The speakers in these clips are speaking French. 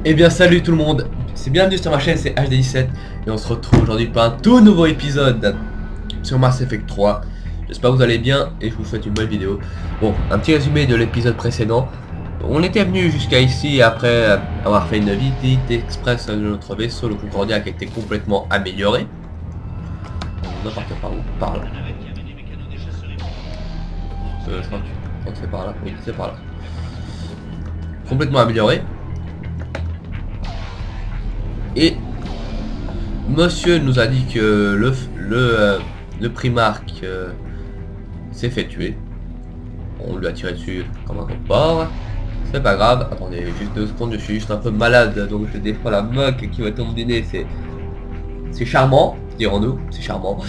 Eh bien salut tout le monde, c'est bienvenue sur ma chaîne, c'est HD17 et on se retrouve aujourd'hui pour un tout nouveau épisode sur Mass Effect 3. J'espère que vous allez bien et je vous souhaite une bonne vidéo. Bon, un petit résumé de l'épisode précédent. On était venu jusqu'à ici après avoir fait une visite express de notre vaisseau, le Concordia, qui a été complètement amélioré. On va partir par où? Par là. Je crois que c'est par là, oui c'est par là. Complètement amélioré. Et monsieur nous a dit que le primarque s'est fait tuer. On lui a tiré dessus comme un porc. C'est pas grave. Attendez juste 2 secondes, je suis juste un peu malade, donc je défends la moque qui va tomber du nez. C'est charmant, dirons-nous, c'est charmant.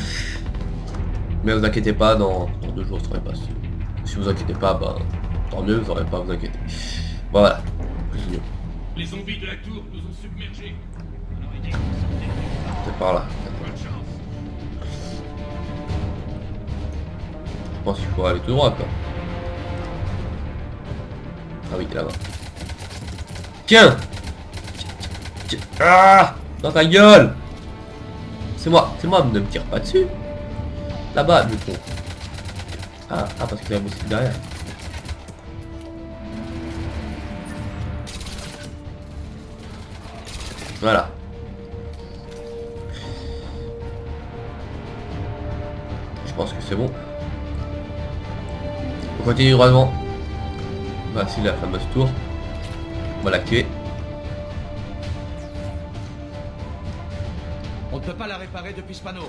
Mais vous inquiétez pas, dans 2 jours ça serait pas sûr. Si vous inquiétez pas, bah tant mieux, vous n'aurez pas à vous inquiéter. Voilà. Les zombies de la tour nous ont submergés. C'est par là. Je pense qu'il faut aller tout droit quoi. Ah oui, là-bas. Tiens, ah, dans ta gueule. C'est moi, ne me tire pas dessus. Là-bas, du coup. Ah, parce qu'il y a un moustique derrière. Voilà. Je pense que c'est bon. On continue droit devant. Voici la fameuse tour. On va l'activer. On ne peut pas la réparer depuis ce panneau.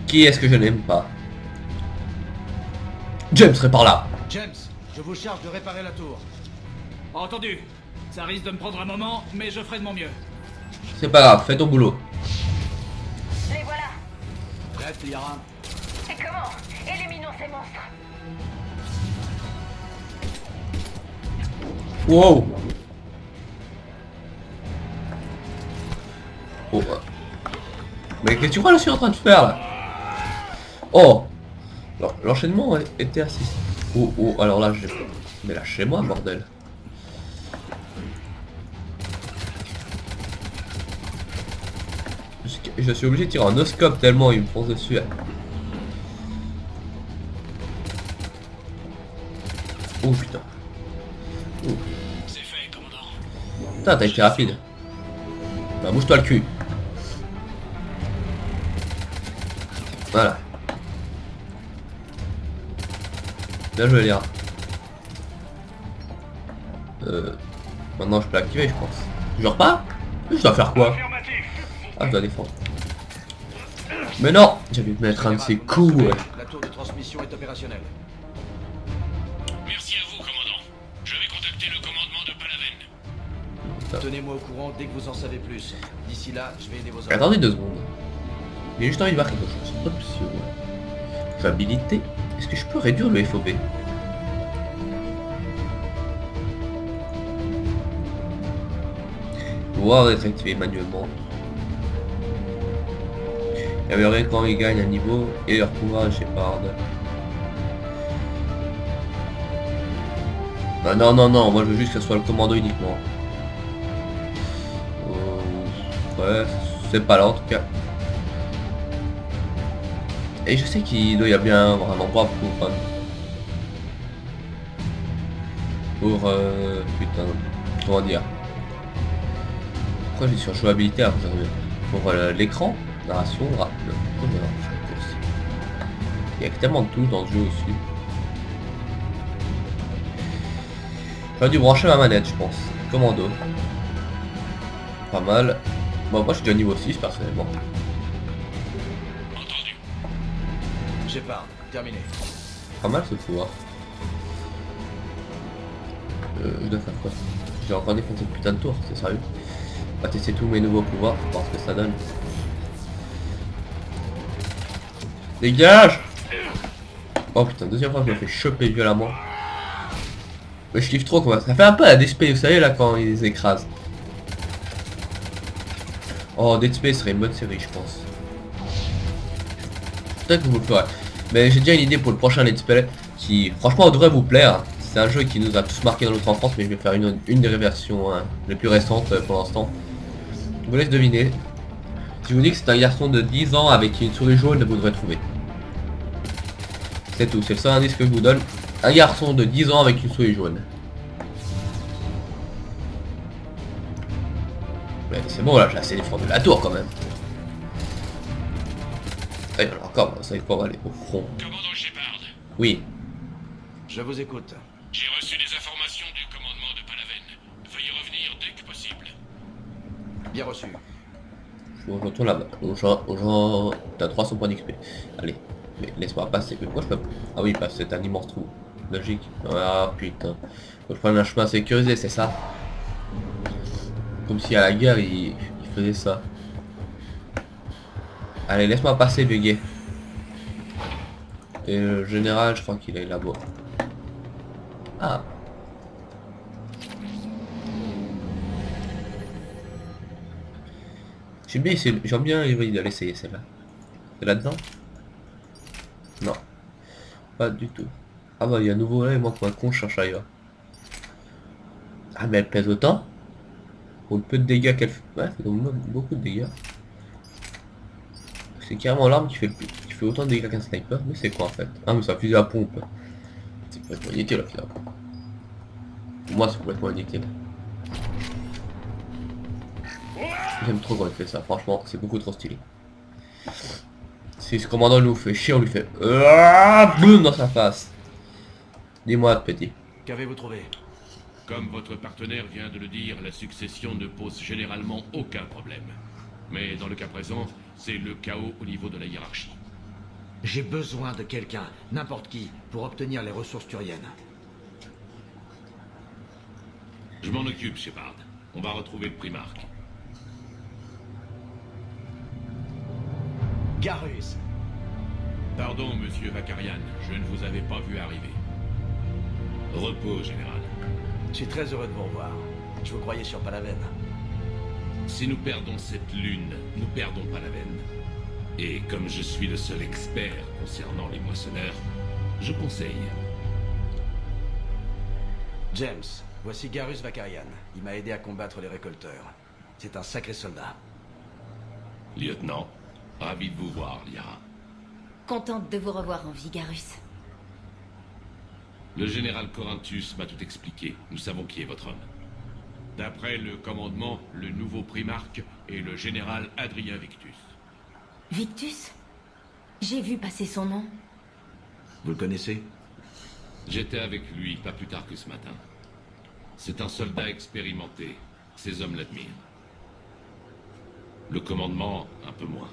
Qui est-ce que je n'aime pas? James serait par là. James, je vous charge de réparer la tour. Entendu. Ça risque de me prendre un moment, mais je ferai de mon mieux. C'est pas grave, fais ton boulot. Les voilà. Bref, Liara. Et comment? Éliminons ces monstres. Wow. Oh. Mais qu'est-ce que tu crois que je suis en train de faire là? Oh. L'enchaînement était assez... Oh, alors là, je... Mais lâchez-moi, bordel. Je suis obligé de tirer en no-scope tellement il me fonce dessus. Oh putain. Oh. C'est fait, commandant. Putain, t'as été rapide. Bah, bouge-toi le cul. Voilà. Bien joué, Léa. Maintenant je peux l'activer, je pense. Genre pas? Je dois faire quoi? Ah, je dois défendre. Mais non, j'avais dû mettre un de ces coups. Ouais. La tour de transmission est opérationnelle. Merci à vous, commandant. Je vais contacter le commandement de Palaven. Tenez-moi au courant dès que vous en savez plus. D'ici là, je vais aider vos hommes. Attendez 2 secondes. J'ai juste envie de voir quelque chose. Option. Fiabilité. Est-ce que je peux réduire le FOB? Pouvoir être activé manuellement. Améliorer quand ils gagnent un niveau et leur pouvoir de Shepard. Ah non, moi je veux juste que ce soit le commando uniquement. Ouais, c'est pas là en tout cas. Et je sais qu'il doit y avoir bien un endroit pour putain, comment dire, pourquoi j'ai sur jouabilité après pour l'écran, narration, il y a tellement de tout dans le jeu aussi. J'aurais dû brancher ma manette, je pense. Commando. Pas mal. Bon, moi je suis déjà niveau 6 personnellement. Entendu. Shepard, terminé. Pas mal ce pouvoir. Je dois faire quoi? J'ai encore défoncé cette putain de tour, c'est sérieux. On va tester tous mes nouveaux pouvoirs pour voir ce que ça donne. Dégage! Oh putain, deuxième fois que je me fais choper violemment. Mais je kiffe trop quoi. Ça fait un peu la Dead Space, vous savez là quand ils les écrasent. Oh, Dead Space serait une bonne série je pense. Peut-être que vous le ferez. Mais j'ai déjà une idée pour le prochain let's play qui franchement devrait vous plaire. C'est un jeu qui nous a tous marqué dans notre enfance, mais je vais faire une des versions hein, les plus récentes pour l'instant. Je vous laisse deviner. Si je vous dis que c'est un garçon de 10 ans avec une souris jaune, vous devrez trouver. C'est tout, c'est le seul indice que je vous donne. Un garçon de 10 ans avec une souris jaune. Mais c'est bon là, j'ai assez défendu la tour quand même. Et alors encore, ça il faut aller au front. Commandant Shepard, Oui. Je vous écoute. j'ai reçu des informations du commandement de Palaven. Veuillez revenir dès que possible. Bien reçu. Je retourne là-bas. T'as 300 points d'XP. Allez, mais laisse-moi passer. Mais pourquoi je peux... Ah oui, parce que c'est un immense trou. Logique. Ah putain. Faut que je prenne un chemin sécurisé, c'est ça? Comme si à la guerre, il faisait ça. Allez, laisse-moi passer, Béguet. Et le général, je crois qu'il est là-bas. Ah. J'aime bien l'idée de l'essayer celle-là. C'est là-dedans? Non. Pas du tout. Ah bah il y a un nouveau là et moi comme un con je cherche ailleurs. Ah mais elle pèse autant? Pour le peu de dégâts qu'elle fait. Ouais, c'est donc beaucoup de dégâts. C'est carrément l'arme qui fait autant de dégâts qu'un sniper. Mais c'est quoi en fait? Ah mais c'est un fusil à pompe. C'est complètement inutile là, fusil à pompe. Pour moi c'est complètement inutile. J'aime trop quand il fait ça, franchement, c'est beaucoup trop stylé. Si ce commandant nous fait chier, on lui fait boum dans sa face. Dis-moi, petit. Qu'avez-vous trouvé? Comme votre partenaire vient de le dire, la succession ne pose généralement aucun problème. Mais dans le cas présent, c'est le chaos au niveau de la hiérarchie. J'ai besoin de quelqu'un, n'importe qui, pour obtenir les ressources turiennes. Je m'en occupe, Shepard. On va retrouver le Primarque. Garrus. Pardon, monsieur Vakarian, je ne vous avais pas vu arriver. Repos, général. Je suis très heureux de vous revoir. Je vous croyais sur Palaven. Si nous perdons cette lune, nous perdons Palaven. Et comme je suis le seul expert concernant les moissonneurs, je conseille. James, voici Garrus Vakarian. Il m'a aidé à combattre les récolteurs. C'est un sacré soldat. Lieutenant, ravi de vous voir, Liara. Contente de vous revoir en vie, Garrus. Le général Corinthus m'a tout expliqué. Nous savons qui est votre homme. D'après le commandement, le nouveau primarque est le général Adrien Victus. Victus? J'ai vu passer son nom. Vous le connaissez? J'étais avec lui pas plus tard que ce matin. C'est un soldat expérimenté. Ses hommes l'admirent. Le commandement, un peu moins.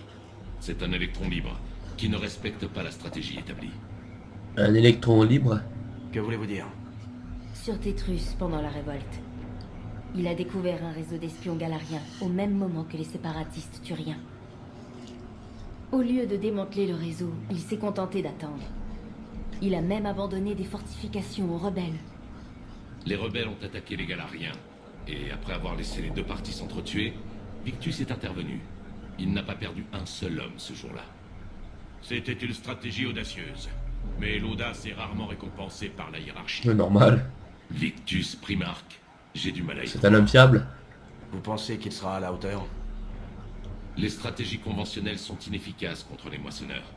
C'est un électron libre, qui ne respecte pas la stratégie établie. Un électron libre? Que voulez-vous dire? Sur Tétrus, pendant la révolte. Il a découvert un réseau d'espions galariens au même moment que les séparatistes turiens. Au lieu de démanteler le réseau, il s'est contenté d'attendre. Il a même abandonné des fortifications aux rebelles. Les rebelles ont attaqué les Galariens, et après avoir laissé les deux parties s'entretuer, Victus est intervenu. Il n'a pas perdu un seul homme ce jour-là. C'était une stratégie audacieuse, mais l'audace est rarement récompensée par la hiérarchie. C'est normal. Victus Primarque, j'ai du mal à y C'est un homme fiable. Vous pensez qu'il sera à la hauteur? Les stratégies conventionnelles sont inefficaces contre les moissonneurs.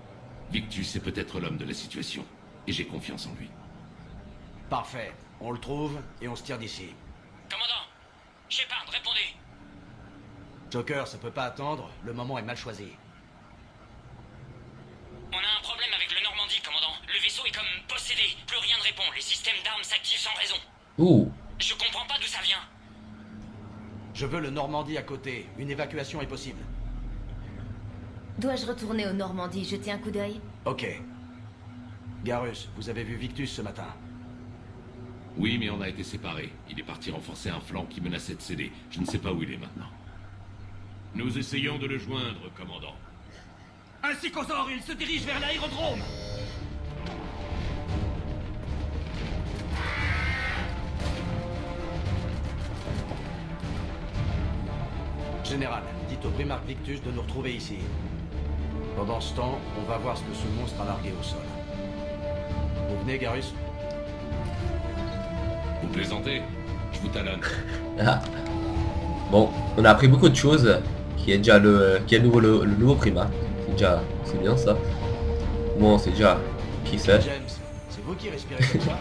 Victus est peut-être l'homme de la situation, et j'ai confiance en lui. Parfait. On le trouve et on se tire d'ici. Commandant, Shepard, répondez. Joker, ça peut pas attendre. Le moment est mal choisi. On a un problème avec le Normandie, commandant. Le vaisseau est comme possédé. Plus rien ne répond. Les systèmes d'armes s'activent sans raison. Ouh. Je comprends pas d'où ça vient. Je veux le Normandie à côté. Une évacuation est possible. Dois-je retourner au Normandie jeter un coup d'œil? Ok. Garrus, vous avez vu Victus ce matin? Oui, mais on a été séparés. Il est parti renforcer un flanc qui menaçait de céder. Je ne sais pas où il est maintenant. Nous essayons de le joindre, commandant. Ainsi qu'Ozor, il se dirige vers l'aérodrome. Général, dites au primarque Victus de nous retrouver ici. Pendant ce temps, on va voir ce que ce monstre a largué au sol. Vous venez, Garrus? Vous plaisantez? Je vous talonne. Ah. Bon, on a appris beaucoup de choses. Qui est déjà qui est le nouveau Primarque. C'est bien ça. Bon, c'est déjà qui c'est. James, c'est vous qui respirez comme ça?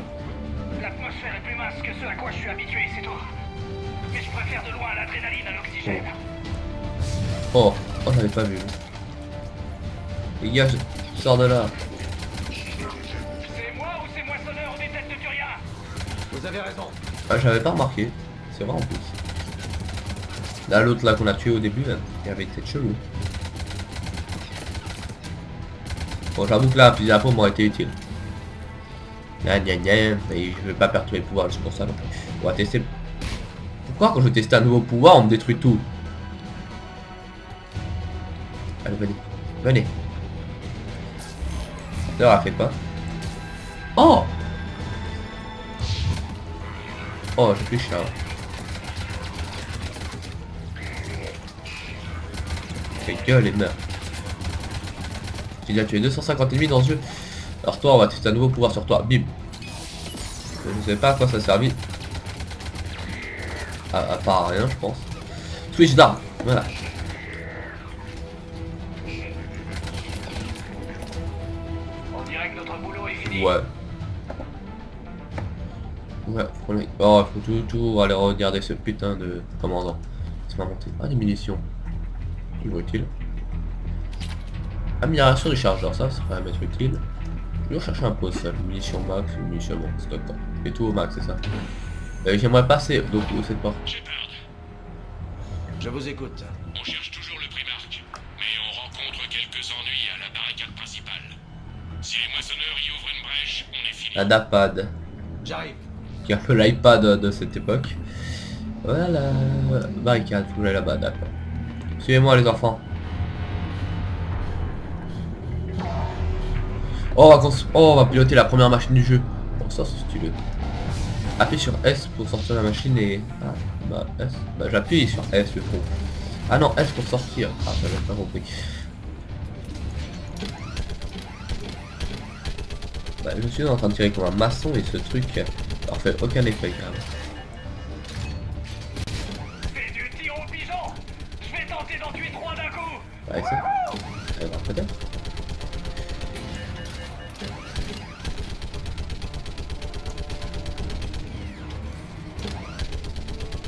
L'atmosphère est plus mince que ce à quoi je suis habitué, c'est tout. Mais je préfère de loin l'adrénaline à l'oxygène. Oh, j'avais pas vu. Les gars, sors de là. C'est moi ou c'est moissonneur des têtes de Turien? Vous avez raison. Ah, j'avais pas remarqué. C'est vrai en plus. Là, l'autre là qu'on a tué au début, là, il avait été chelou. Bon, j'avoue que là, un fusil à pompe m'aurait été utile. Gna gna gna, et je vais pas perturber le pouvoir, c'est pour ça non plus. On va tester. Pourquoi quand je teste un nouveau pouvoir, on me détruit tout? Allez, venez. Venez. D'ailleurs, elle fait pas. Oh! Oh, j'ai plus cher. Fait gueule et meurt. J'ai déjà tué 250 ennemis dans ce jeu. Alors toi, on va tester un nouveau pouvoir sur toi. Bim. Je ne sais pas à quoi ça servit. À part à rien, je pense. Switch d'arme. Voilà. On dirait que notre boulot est fini. Ouais. Ouais, oh, faut tout aller regarder ce putain de commandant. C'est pas monté. Ah, des munitions. Toujours utile. Amélioration du chargeur, ça va même être utile. Toujours chercher un poste, ça. Munitions max, munitions bon, c'est d'accord. Et tout au max, c'est ça. J'aimerais passer donc cette porte. Shepard, Je vous écoute. on cherche toujours le Primarque, mais on rencontre quelques ennuis à la barricade principale. Si les moissonneurs y ouvrent une brèche, on est fini. La DAPAD, J'arrive. qui est un peu l'iPad de cette époque. Voilà, barricade, faut aller là-bas, d'accord. Suivez-moi les enfants. Oh, on va piloter la première machine du jeu. Bon, ça c'est stylé. Appuie sur S pour sortir la machine et... Ah, bah S. Bah j'appuie sur S le con. Ah non, S pour sortir. Ah, j'avais pas compris. Bah, je suis en train de tirer comme un maçon et ce truc leur fait aucun effet quand même. C'est du tir au pigeon. Je vais tenter d'en tuer 3 d'un coup. Ouais, ça va peut-être.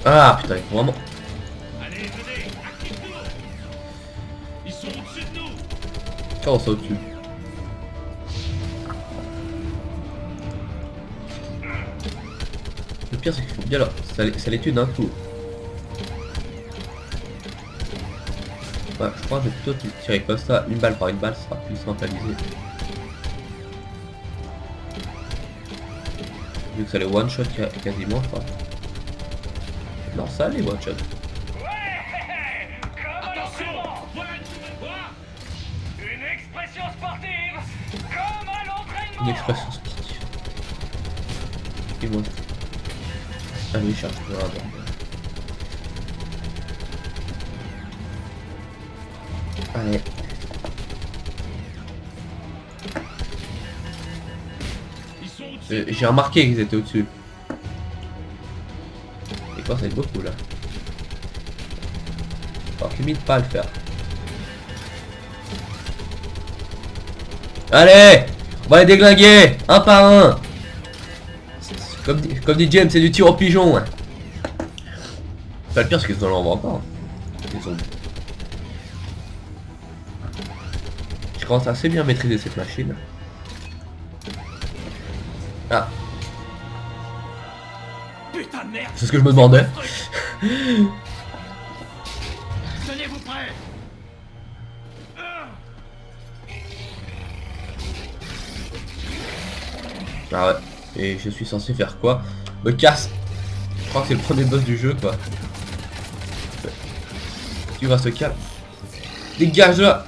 Ah putain, il faut vraiment... Allez, venez, active-nous. Ils sont au-dessus de nous. Tiens, on saute au-dessus. Le pire c'est qu'il faut bien là, ça les tue d'un coup. Ouais, je crois que je vais plutôt tirer comme ça, une balle par une balle, ça sera plus mentalisé. Vu que ça les one shot quasiment, je crois. Non, ça les one shot. Ouais. Comme à l'entraînement. Voilà une nouvelle voie. Une expression sportive. Comme à l'entraînement. Une expression sportive. Et moi. Allez, charge-toi avant. Allez. Ils sont au-dessus. J'ai remarqué qu'ils étaient au-dessus. Et quoi, ça va être beaucoup là. Alors, limite pas à le faire. Allez, on va les déglinguer, un par un. Comme dit James, c'est du tir au pigeon. Hein. Pas le pire, c'est qu'ils en l'envoient pas. Ils ont... Je commence à assez bien maîtriser cette machine. Ah. Putain de merde. C'est ce que je me demandais. Tenez-vous prêts. Ah ouais. Et je suis censé faire quoi? Me casse. Je crois que c'est le premier boss du jeu quoi. Tu vas se calmer. Dégage là.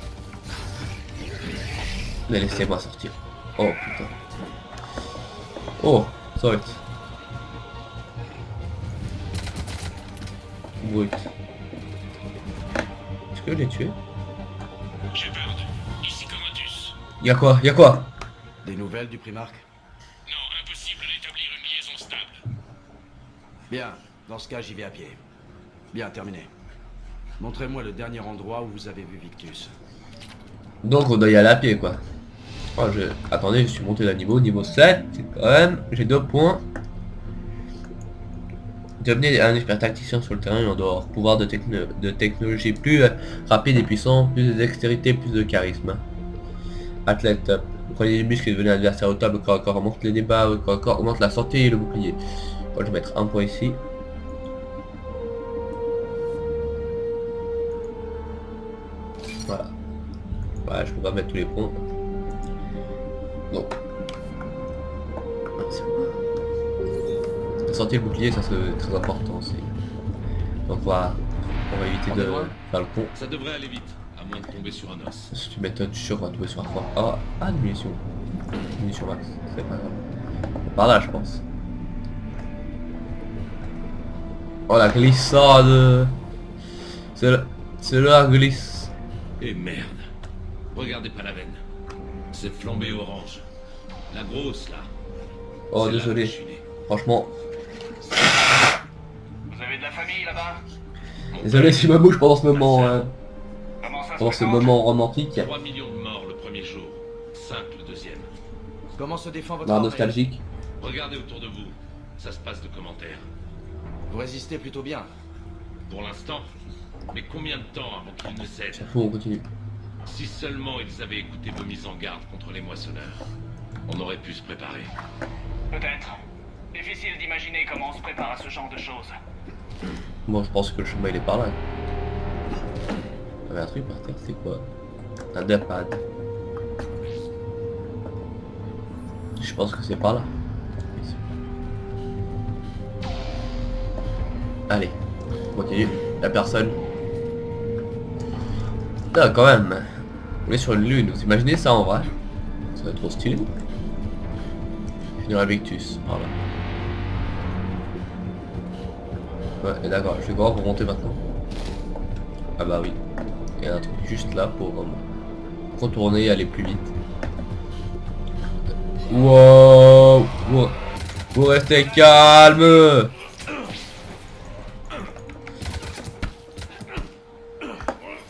Mais laissez-moi sortir. Oh putain. Oh, sorry. Brut. Est-ce que je l'ai tué? Shepard, ici Commodus. Y'a quoi? Y'a quoi? Des nouvelles du Primarque? Non, impossible d'établir une liaison stable. Bien, dans ce cas, j'y vais à pied. Bien, terminé. Montrez-moi le dernier endroit où vous avez vu Victus. Donc on doit y aller à pied quoi. Oh, attendez, je suis monté d'un niveau 7, c'est quand même... J'ai 2 points. Devenez un expert tacticien sur le terrain, on doit avoir pouvoir de technologie plus rapide et puissant, plus de dextérité, plus de charisme. Athlète, prenez les muscles et devenez un adversaire au table, corps à corps, augmente les débats, corps à corps, augmente la santé et le bouclier. Bon, je vais mettre un point ici. Voilà. Voilà, je peux pas mettre tous les points. Donc. La santé et le bouclier, ça c'est très important aussi. Donc voilà. On va éviter de faire le con. Ça devrait aller vite, à moins de tomber sur un os. Si tu m'étonnes, je suis sûr qu'on va tomber sur un fort. Ah, des munitions. Munitions max, c'est pas grave. Par là, je pense. Oh la glissade. C'est là, glisse. Et merde. Regardez pas la veine. C'est flambé orange. La grosse là. Oh C'est désolé. là où je suis né. Franchement. Vous avez de la famille là-bas? Désolé si je me bouge pendant ce moment. Comment ça Pendant se ce présente? moment romantique. 3 millions de morts le premier jour. 5 le deuxième. Comment se défend votre Non, armée? nostalgique. Regardez autour de vous. Ça se passe de commentaires. Vous résistez plutôt bien. Pour l'instant. Mais combien de temps avant qu'ils ne cèdent? Chaque fois on continue. Si seulement ils avaient écouté vos mises en garde contre les moissonneurs, on aurait pu se préparer. Peut-être. Difficile d'imaginer comment on se prépare à ce genre de choses. Moi je pense que le chemin il est par là. Il y avait un truc par terre, c'est quoi? Un depad. Je pense que c'est par là. Allez, on continue. Y'a personne. Ah, quand même. On est sur une lune, vous imaginez ça en vrai? Ça va être trop stylé. Finir avec Victus, voilà. Ouais, d'accord, je vais voir pour monter maintenant. Ah bah oui. Il y a un truc juste là pour contourner et aller plus vite. Wow, wow. Vous restez calme.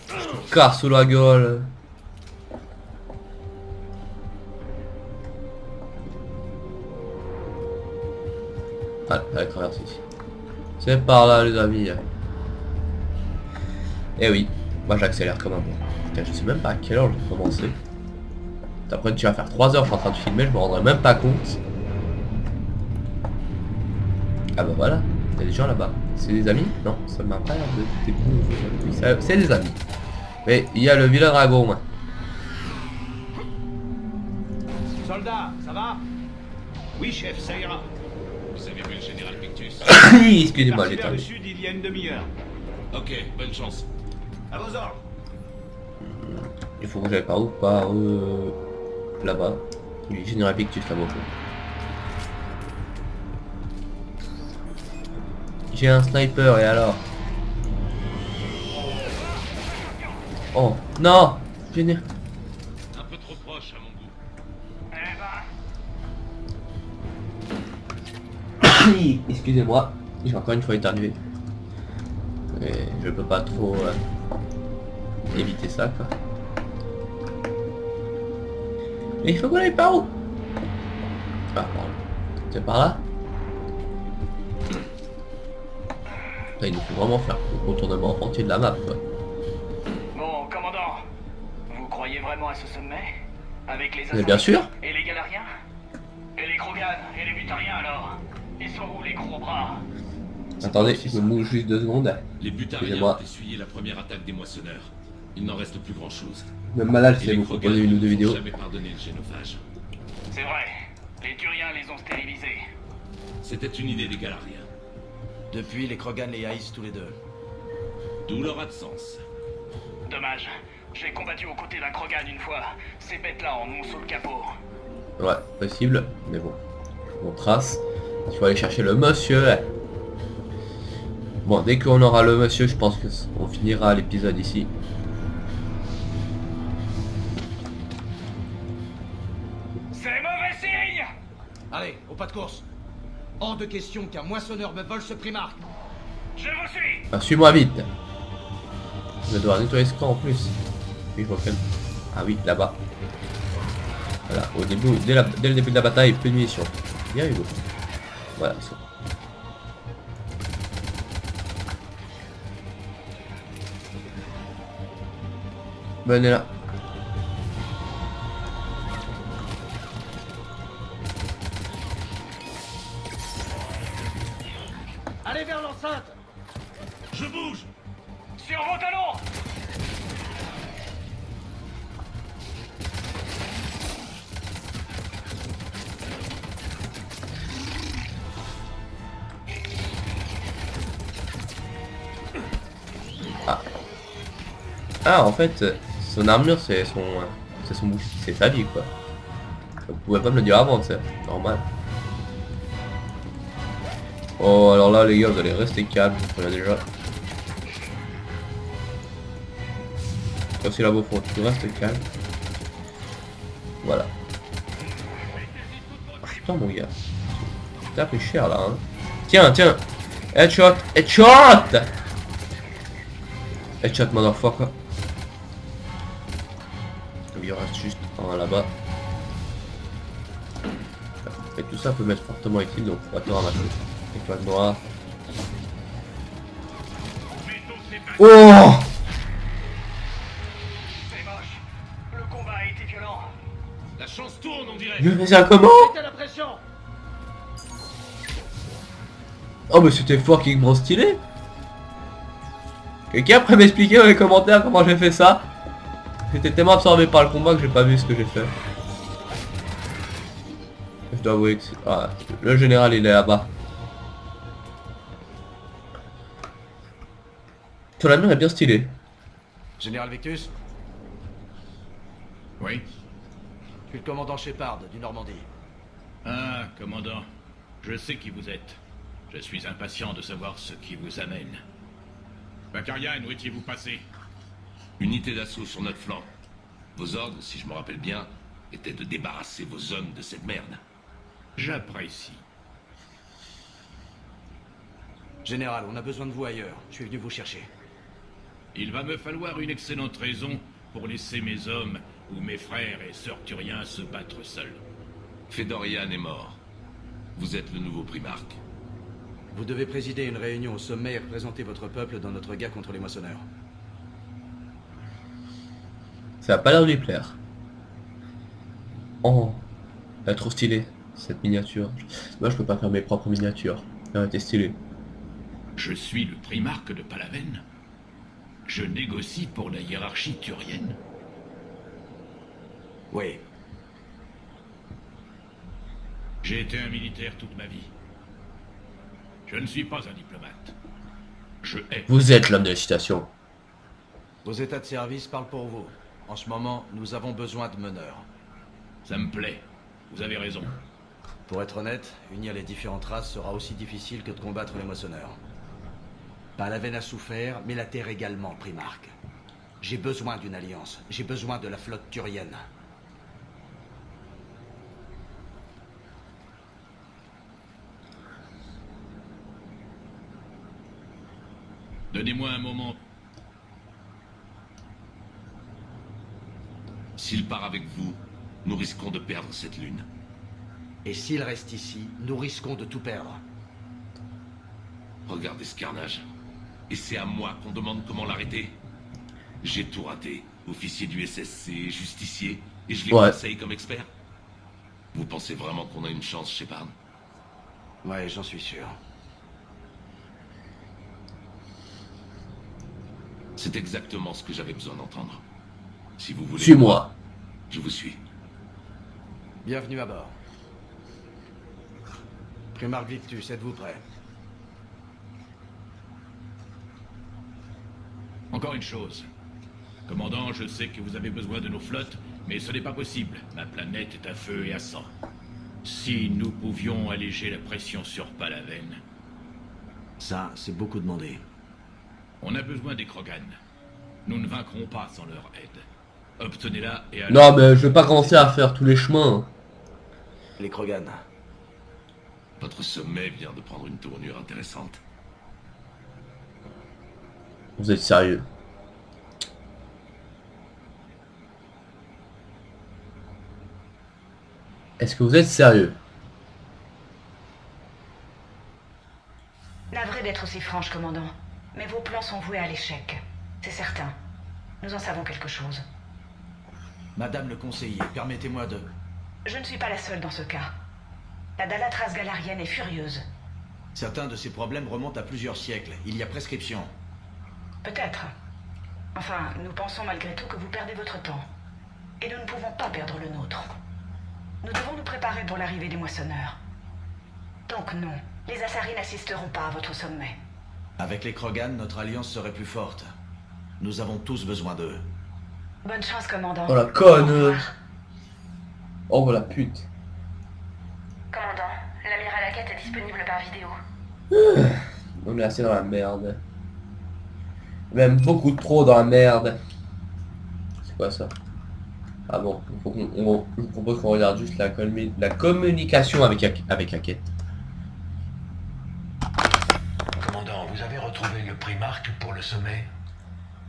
Je te casse sous la gueule. Ah, elle traverse ici. C'est par là les amis. Eh oui, moi j'accélère comme un bon. Putain, je sais même pas à quelle heure j'ai commencé. Après tu vas faire 3 heures, je suis en train de filmer, je me rendrai même pas compte. Ah bah voilà, il y a des gens là-bas. C'est des amis? Non, ça m'a pas l'air de des bons. Oui, c'est des amis. Mais il y a le vilain dragon, moi. Soldat, ça va? Oui, chef, ça ira. Vous avez vu le général Victus? Excusez-moi, j'ai Vers le terminé. sud il y a une demi-heure. Ok, bonne chance. À vos ordres. Il faut que j'aille par où? Par là-bas. Oui, général Victus là-bas. J'ai un sniper et alors? Oh non! Génial. Un peu trop proche à mon goût. Eh ben, Excusez-moi, j'ai encore une fois éternué. Et je peux pas trop éviter ça quoi. Mais il faut qu'on aille par où? Ah bon. C'est par là? Là, il nous faut vraiment faire le contournement entier de la map quoi. bon, commandant, vous croyez vraiment à ce sommet? Avec les Mais bien sûr. et les Galariens? Et les Krogan et les Butariens alors? Ils sont où les gros bras? Attendez, je me mouche juste 2 secondes. Les Butariens Excusez-moi. ont essuyé la première attaque des moissonneurs. Il n'en reste plus grand chose. Même malade, Et c'est les vous Krogan proposer une ou ne deux nous ont vidéos. jamais pardonné le génophage. C'est vrai, les Turiens les ont stérilisés. C'était une idée des Galariens. Depuis, les Krogan les haïssent tous les deux. D'où leur absence. Dommage, j'ai combattu aux côtés d'un Krogan une fois. Ces bêtes-là en ont sous le capot. Ouais, possible, mais bon. On trace. Il faut aller chercher le monsieur. Bon, dès qu'on aura le monsieur, je pense qu'on finira l'épisode ici. C'est mauvais signe! Allez, au pas de course. Hors de question qu'un moissonneur me vole ce Primark. Je vous suis. Ah, suis-moi vite. Je vais devoir nettoyer ce camp en plus. Oui, je reconnais. Ah oui, là-bas. Voilà, au début, dès le début de la bataille, plus de munitions. Bien Hugo. Voilà, c'est bon. Venez là. Allez vers l'enceinte. Je bouge. Sur vos talons. Ah, en fait, son armure, c'est son bouclier, c'est sa vie, quoi. Vous pouvez pas me le dire avant, c'est normal. Oh, alors là, les gars, vous allez rester calme, on a déjà. Aussi là, beau fond, tu restes calme. Voilà. Ah, putain, mon gars. T'as pris cher, là, hein. Tiens, tiens. Headshot, headshot. Headshot, motherfucker. Il reste juste un là-bas. Et tout ça peut m'être fortement utile, donc faut attendre à ma chose. Étoile noire. Oh! C'est moche. Le combat a été violent. La chance tourne, on dirait. Je fais ça comment? Mettez la pression. Oh mais c'était fucking stylé. Quelqu'un pourrait m'expliquer dans les commentaires comment j'ai fait ça? J'étais tellement absorbé par le combat que j'ai pas vu ce que j'ai fait. Je dois avouer que ah, le général il est là-bas. Ton armure est bien stylée. Général Victus, Oui. je suis le commandant Shepard du Normandie. Ah, commandant. Je sais qui vous êtes. Je suis impatient de savoir ce qui vous amène. Bakarian, où étiez-vous passé? Unité d'assaut sur notre flanc. Vos ordres, si je me rappelle bien, étaient de débarrasser vos hommes de cette merde. J'apprécie. Général, on a besoin de vous ailleurs. Je suis venu vous chercher. Il va me falloir une excellente raison pour laisser mes hommes ou mes frères et sœurs turiens se battre seuls. Fedorian est mort. Vous êtes le nouveau Primarque. Vous devez présider une réunion au sommet et représenter votre peuple dans notre guerre contre les moissonneurs. Ça a pas l'air de lui plaire. Oh, elle est trop stylée, cette miniature. Moi je peux pas faire mes propres miniatures. Elle était stylée. Je suis le primarque de Palaven. Je négocie pour la hiérarchie turienne. Oui. J'ai été un militaire toute ma vie. Je ne suis pas un diplomate. Je hais. Vous êtes l'homme de la citation. Vos états de service parlent pour vous. En ce moment, nous avons besoin de meneurs. Ça me plaît. Vous avez raison. Pour être honnête, unir les différentes races sera aussi difficile que de combattre les moissonneurs. Palaven a souffert, mais la Terre également, Primarque. J'ai besoin d'une alliance. J'ai besoin de la flotte turienne. Donnez-moi un moment. S'il part avec vous, nous risquons de perdre cette lune. Et s'il reste ici, nous risquons de tout perdre. Regardez ce carnage. Et c'est à moi qu'on demande comment l'arrêter. J'ai tout raté. Officier du SSC, justicier, et je les conseille comme expert. Vous pensez vraiment qu'on a une chance, Shepard? Ouais, j'en suis sûr. C'est exactement ce que j'avais besoin d'entendre. Si vous voulez... Suis-moi. Je vous suis. Bienvenue à bord. Primarque Victus, êtes-vous prêt? Encore une chose. Commandant, je sais que vous avez besoin de nos flottes, mais ce n'est pas possible. Ma planète est à feu et à sang. Si nous pouvions alléger la pression sur Palaven... Ça, c'est beaucoup demandé. On a besoin des Krogan. Nous ne vaincrons pas sans leur aide. Obtenez-la et allez... Non mais je vais pas commencer à faire tous les chemins. Les Krogan. Votre sommet vient de prendre une tournure intéressante. Vous êtes sérieux? Est-ce que vous êtes sérieux? Navré d'être aussi franche, commandant. Mais vos plans sont voués à l'échec. C'est certain. Nous en savons quelque chose. Madame le conseiller, permettez-moi de... Je ne suis pas la seule dans ce cas. La Dalatras galarienne est furieuse. Certains de ces problèmes remontent à plusieurs siècles. Il y a prescription. Peut-être. Enfin, nous pensons malgré tout que vous perdez votre temps. Et nous ne pouvons pas perdre le nôtre. Nous devons nous préparer pour l'arrivée des moissonneurs. Donc non, les Asari n'assisteront pas à votre sommet. Avec les Krogan, notre alliance serait plus forte. Nous avons tous besoin d'eux. Bonne chance, commandant. Oh la conne! Au revoir. Oh la pute! Commandant, l'amiral Hackett est disponible par vidéo. On est assez dans la merde. Même beaucoup trop dans la merde. C'est quoi ça? Ah bon, je vous propose qu'on regarde juste la communication avec Hackett. Commandant, vous avez retrouvé le Primarque pour le sommet?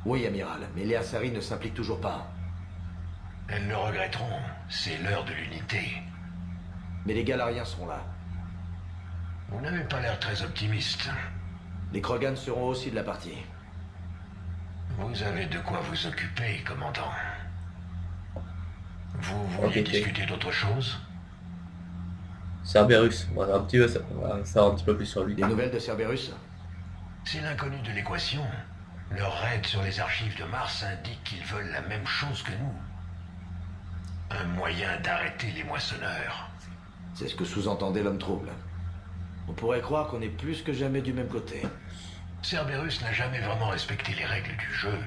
Oui, amiral, mais les Asari ne s'impliquent toujours pas. Elles le regretteront. C'est l'heure de l'unité. Mais les Galariens seront là. Vous n'avez pas l'air très optimiste. Les Krogan seront aussi de la partie. Vous avez de quoi vous occuper, commandant. Vous vouliez discuter d'autre chose? Cerberus, on va un petit peu, on va savoir un petit peu plus sur lui. Des nouvelles de Cerberus? C'est l'inconnu de l'équation. Leur raid sur les archives de Mars indique qu'ils veulent la même chose que nous. Un moyen d'arrêter les moissonneurs. C'est ce que sous-entendait l'homme trouble. On pourrait croire qu'on est plus que jamais du même côté. Cerberus n'a jamais vraiment respecté les règles du jeu.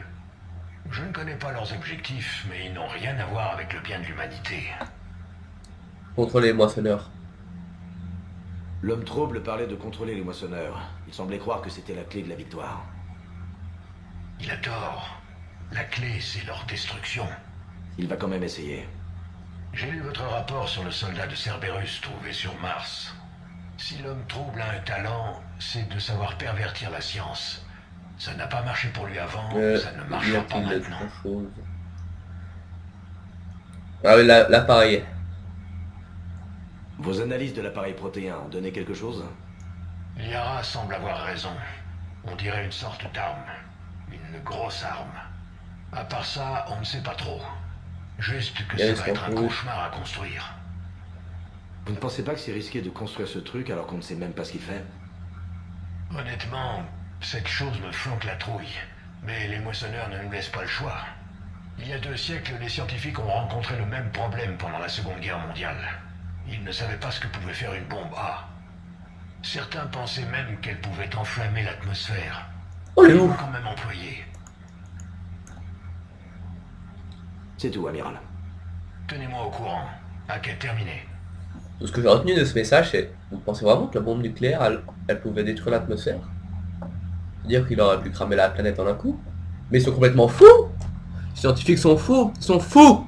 Je ne connais pas leurs objectifs, mais ils n'ont rien à voir avec le bien de l'humanité. Contrôler les moissonneurs. L'homme trouble parlait de contrôler les moissonneurs. Il semblait croire que c'était la clé de la victoire. Il a tort. La clé, c'est leur destruction. Il va quand même essayer. J'ai lu votre rapport sur le soldat de Cerberus trouvé sur Mars. Si l'homme trouble a un talent, c'est de savoir pervertir la science. Ça n'a pas marché pour lui avant, ça ne marchera pas maintenant. Ah oui, l'appareil. Vos analyses de l'appareil protéin ont donné quelque chose? Liara semble avoir raison. On dirait une sorte d'arme. Une grosse arme. À part ça, on ne sait pas trop. Juste que ça va être un cauchemar à construire. Vous ne pensez pas que c'est risqué de construire ce truc alors qu'on ne sait même pas ce qu'il fait? Honnêtement, cette chose me flanque la trouille. Mais les moissonneurs ne nous laissent pas le choix. Il y a 2 siècles, les scientifiques ont rencontré le même problème pendant la Seconde Guerre mondiale. Ils ne savaient pas ce que pouvait faire une bombe A. Certains pensaient même qu'elle pouvait enflammer l'atmosphère. Oh, ils l'ont quand même employé. C'est tout, amiral. Tenez-moi au courant. Hackett terminé. Tout ce que j'ai retenu de ce message, c'est... Vous pensez vraiment que la bombe nucléaire, elle pouvait détruire l'atmosphère? Dire qu'il aurait pu cramer la planète en un coup? Mais ils sont complètement fous! Les scientifiques sont fous! Ils sont fous!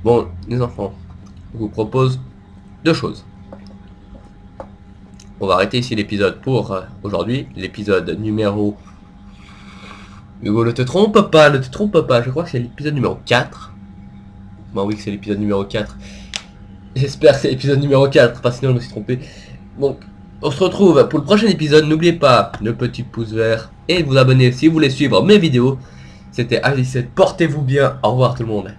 Bon, les enfants, je vous propose 2 choses. On va arrêter ici l'épisode pour aujourd'hui. L'épisode numéro... Hugo, ne te trompe pas, je crois que c'est l'épisode numéro 4. Bon oui, c'est l'épisode numéro 4. J'espère que c'est l'épisode numéro 4, parce que sinon je me suis trompé. Donc, on se retrouve pour le prochain épisode. N'oubliez pas le petit pouce vert et de vous abonner si vous voulez suivre mes vidéos. C'était AJ7, portez-vous bien, au revoir tout le monde.